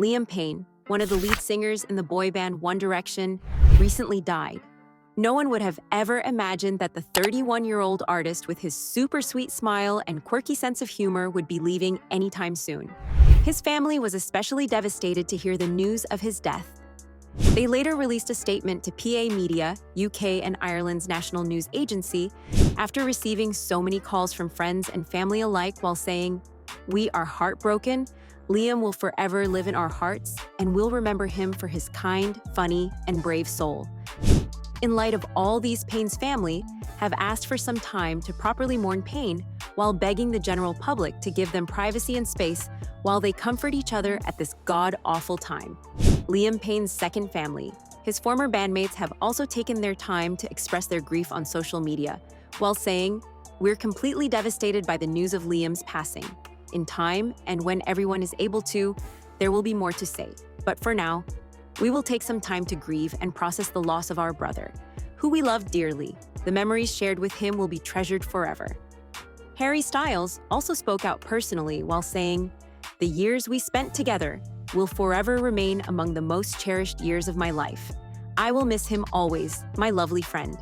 Liam Payne, one of the lead singers in the boy band One Direction, recently died. No one would have ever imagined that the 31-year-old artist with his super sweet smile and quirky sense of humor would be leaving anytime soon. His family was especially devastated to hear the news of his death. They later released a statement to PA Media, UK and Ireland's national news agency, after receiving so many calls from friends and family alike while saying, "We are heartbroken. Liam will forever live in our hearts, and we'll remember him for his kind, funny, and brave soul." In light of all these, Payne's family have asked for some time to properly mourn Payne while begging the general public to give them privacy and space while they comfort each other at this god-awful time. Liam Payne's second family, his former bandmates, have also taken their time to express their grief on social media, while saying, "We're completely devastated by the news of Liam's passing. In time, and when everyone is able to, there will be more to say. But for now, we will take some time to grieve and process the loss of our brother, who we love dearly. The memories shared with him will be treasured forever." Harry Styles also spoke out personally while saying, "The years we spent together will forever remain among the most cherished years of my life. I will miss him always, my lovely friend."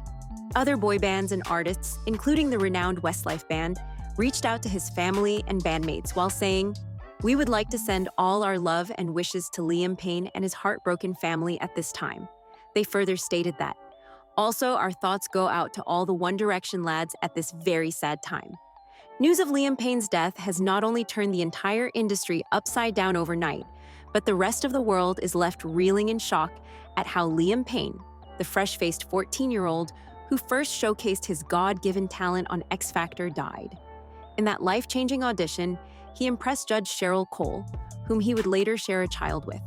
Other boy bands and artists, including the renowned Westlife Band, reached out to his family and bandmates while saying, "We would like to send all our love and wishes to Liam Payne and his heartbroken family at this time." They further stated that, "Also, our thoughts go out to all the One Direction lads at this very sad time." News of Liam Payne's death has not only turned the entire industry upside down overnight, but the rest of the world is left reeling in shock at how Liam Payne, the fresh-faced 14-year-old who first showcased his God-given talent on X Factor, died. In that life-changing audition, he impressed Judge Cheryl Cole, whom he would later share a child with.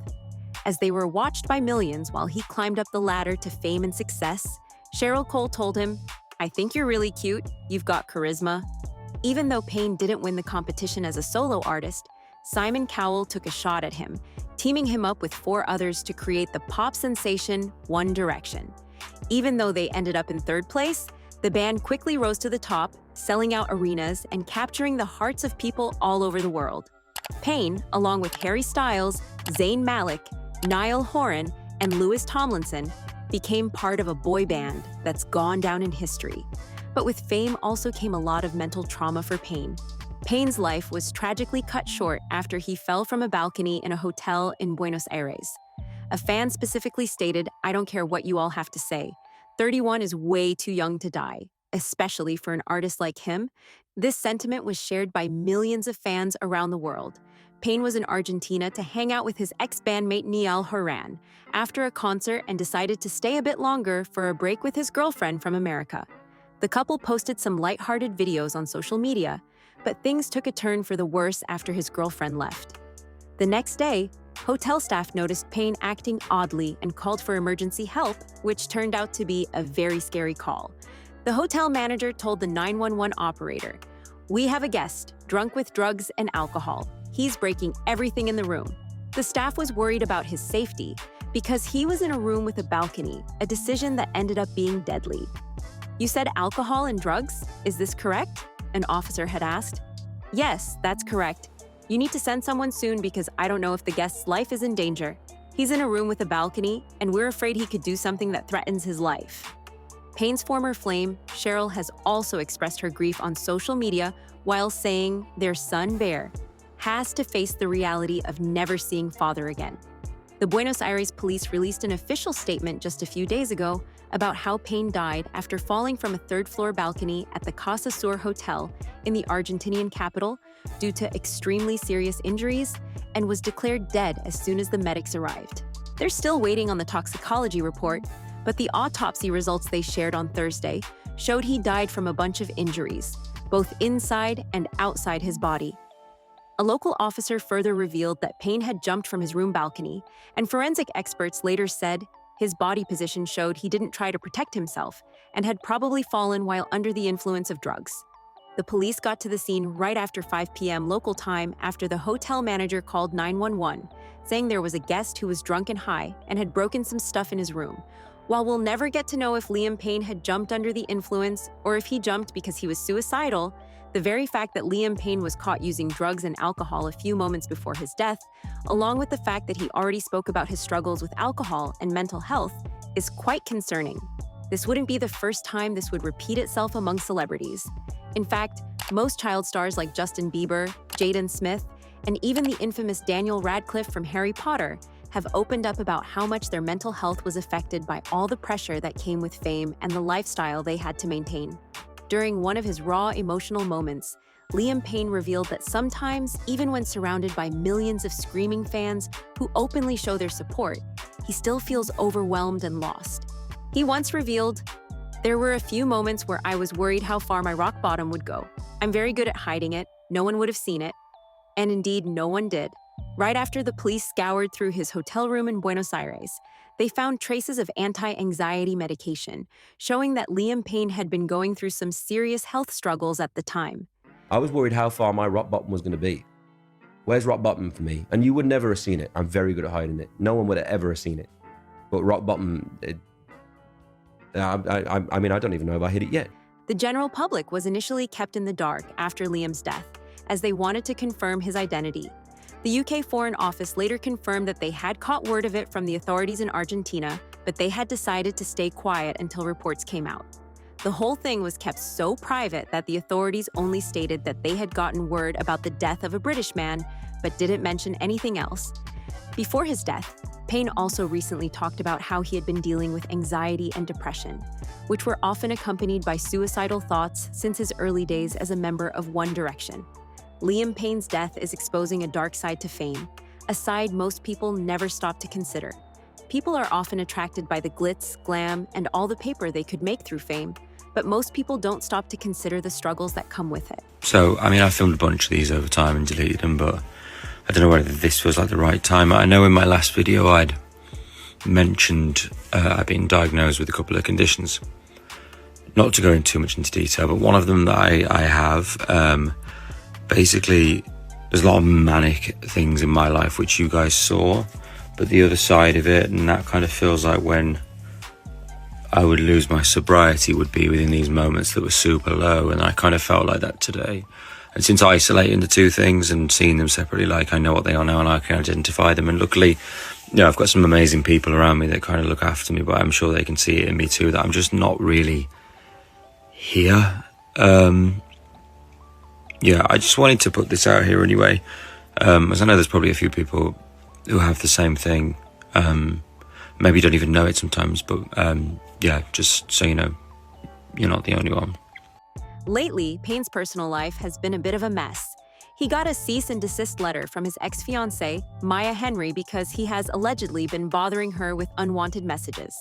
As they were watched by millions while he climbed up the ladder to fame and success, Cheryl Cole told him, "I think you're really cute, you've got charisma." Even though Payne didn't win the competition as a solo artist, Simon Cowell took a shot at him, teaming him up with 4 others to create the pop sensation One Direction. Even though they ended up in 3rd place, the band quickly rose to the top, selling out arenas and capturing the hearts of people all over the world. Payne, along with Harry Styles, Zayn Malik, Niall Horan, and Louis Tomlinson, became part of a boy band that's gone down in history. But with fame also came a lot of mental trauma for Payne. Payne's life was tragically cut short after he fell from a balcony in a hotel in Buenos Aires. A fan specifically stated, "I don't care what you all have to say. 31 is way too young to die, especially for an artist like him." This sentiment was shared by millions of fans around the world. Payne was in Argentina to hang out with his ex-bandmate Niall Horan after a concert and decided to stay a bit longer for a break with his girlfriend from America. The couple posted some lighthearted videos on social media, but things took a turn for the worse after his girlfriend left. The next day, hotel staff noticed Payne acting oddly and called for emergency help, which turned out to be a very scary call. The hotel manager told the 911 operator, "We have a guest, drunk with drugs and alcohol. He's breaking everything in the room." The staff was worried about his safety because he was in a room with a balcony, a decision that ended up being deadly. "You said alcohol and drugs? Is this correct?" an officer had asked. "Yes, that's correct. You need to send someone soon because I don't know if the guest's life is in danger. He's in a room with a balcony, and we're afraid he could do something that threatens his life." Payne's former flame, Cheryl, has also expressed her grief on social media while saying their son, Bear, has to face the reality of never seeing father again. The Buenos Aires police released an official statement just a few days ago about how Payne died after falling from a 3rd-floor balcony at the Casa Sur Hotel in the Argentinian capital due to extremely serious injuries and was declared dead as soon as the medics arrived. They're still waiting on the toxicology report, but the autopsy results they shared on Thursday showed he died from a bunch of injuries, both inside and outside his body. A local officer further revealed that Payne had jumped from his room balcony, and forensic experts later said his body position showed he didn't try to protect himself and had probably fallen while under the influence of drugs. The police got to the scene right after 5 p.m. local time after the hotel manager called 911, saying there was a guest who was drunk and high and had broken some stuff in his room. While we'll never get to know if Liam Payne had jumped under the influence or if he jumped because he was suicidal, The very fact that Liam Payne was caught using drugs and alcohol a few moments before his death, along with the fact that he already spoke about his struggles with alcohol and mental health, is quite concerning. This wouldn't be the first time this would repeat itself among celebrities. In fact, most child stars like Justin Bieber, Jaden Smith, and even the infamous Daniel Radcliffe from Harry Potter have opened up about how much their mental health was affected by all the pressure that came with fame and the lifestyle they had to maintain. During one of his raw emotional moments, Liam Payne revealed that sometimes, even when surrounded by millions of screaming fans who openly show their support, he still feels overwhelmed and lost. He once revealed, "There were a few moments where I was worried how far my rock bottom would go. I'm very good at hiding it, no one would have seen it." And indeed, no one did. Right after the police scoured through his hotel room in Buenos Aires, they found traces of anti-anxiety medication, showing that Liam Payne had been going through some serious health struggles at the time. I was worried how far my rock bottom was going to be. Where's rock bottom for me? And you would never have seen it. I'm very good at hiding it. No one would have ever have seen it. But rock bottom, I mean, I don't even know if I hit it yet. The general public was initially kept in the dark after Liam's death, as they wanted to confirm his identity. The UK Foreign Office later confirmed that they had caught word of it from the authorities in Argentina, but they had decided to stay quiet until reports came out. The whole thing was kept so private that the authorities only stated that they had gotten word about the death of a British man, but didn't mention anything else. Before his death, Payne also recently talked about how he had been dealing with anxiety and depression, which were often accompanied by suicidal thoughts since his early days as a member of One Direction. Liam Payne's death is exposing a dark side to fame, a side most people never stop to consider. People are often attracted by the glitz, glam, and all the paper they could make through fame, but most people don't stop to consider the struggles that come with it. So, I mean, I filmed a bunch of these over time and deleted them, but I don't know whether this was like the right time. I know in my last video I'd mentioned I've been diagnosed with a couple of conditions. Not to go into too much into detail, but one of them that I have, basically, there's a lot of manic things in my life which you guys saw, but the other side of it, and that kind of feels like when I would lose my sobriety, would be within these moments that were super low, and I kind of felt like that today. And since isolating the two things and seeing them separately, like I know what they are now and I can identify them, and luckily, you know, I've got some amazing people around me that kind of look after me, but I'm sure they can see it in me too, that I'm just not really here. Yeah, I just wanted to put this out here anyway, as I know there's probably a few people who have the same thing, maybe don't even know it sometimes, but yeah, just so you know, you're not the only one. Lately, Payne's personal life has been a bit of a mess. He got a cease and desist letter from his ex-fiancée, Maya Henry, because he has allegedly been bothering her with unwanted messages.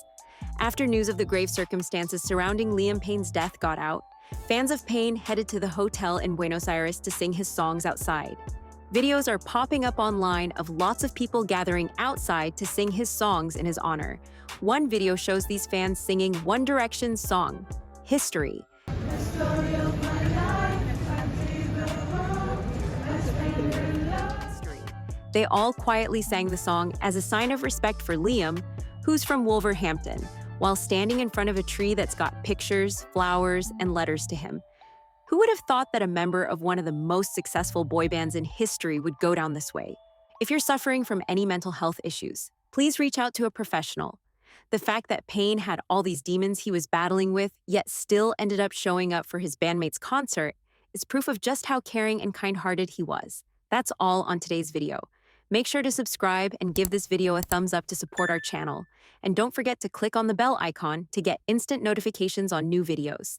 After news of the grave circumstances surrounding Liam Payne's death got out, fans of Payne headed to the hotel in Buenos Aires to sing his songs outside. Videos are popping up online of lots of people gathering outside to sing his songs in his honor. One video shows these fans singing One Direction's song, History. They all quietly sang the song as a sign of respect for Liam, who's from Wolverhampton, while standing in front of a tree that's got pictures, flowers, and letters to him. Who would have thought that a member of one of the most successful boy bands in history would go down this way? If you're suffering from any mental health issues, please reach out to a professional. The fact that Payne had all these demons he was battling with, yet still ended up showing up for his bandmate's concert, is proof of just how caring and kind-hearted he was. That's all on today's video. Make sure to subscribe and give this video a thumbs up to support our channel. And don't forget to click on the bell icon to get instant notifications on new videos.